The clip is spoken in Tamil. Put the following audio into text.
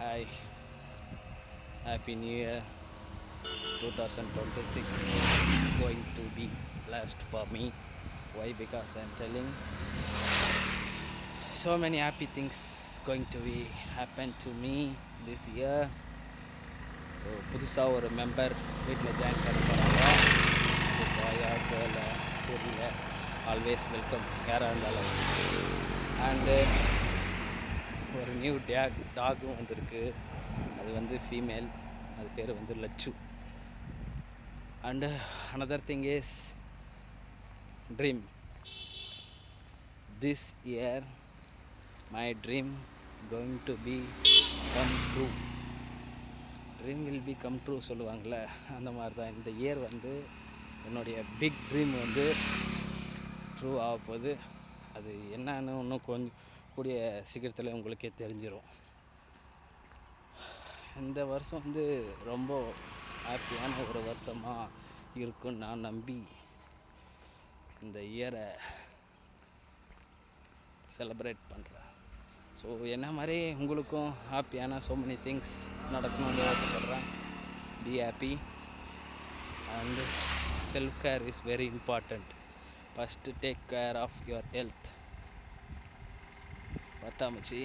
Hi, Happy New Year 2026 going to be blessed for me. Why? Because I'm telling so many happy things going to be happen to me this year. So புதுசாக ஒரு மெம்பர் வீட்டில் ஜாயின் பண்ண போகிறாங்க. அது பாயா கேர்ளா தெரியல. ஆல்வேஸ் வெல்கம் யாராக இருந்தாலும். அண்டு ஒரு நியூ டாகும் வந்திருக்கு. அது வந்து ஃபீமேல். அது பேர் வந்து Lachu. And another thing is dream. This year my dream going to be come true. Dream will be come true சொல்லுவாங்கள்ல, அந்த மாதிரி தான் இந்த இயர் வந்து என்னுடைய பிக் ட்ரீம் வந்து ட்ரூ ஆக போகுது. அது என்னன்னு இன்னும் கொஞ்சம் கூடிய சீக்கிரத்தில் உங்களுக்கே தெரிஞ்சிடும். இந்த வருஷம் வந்து ரொம்ப ஹாப்பியான ஒரு வருஷமாக இருக்குன்னு நான் நம்பி இந்த இயரை செலிப்ரேட் பண்ணுறேன். ஸோ என்ன மாதிரி உங்களுக்கும் ஹாப்பியான ஸோ மெனி திங்ஸ் நடக்கணும்னு ஆசைப்பட்றேன். Be happy and self care is very important. First take care of your health. பட்டாமச்சி.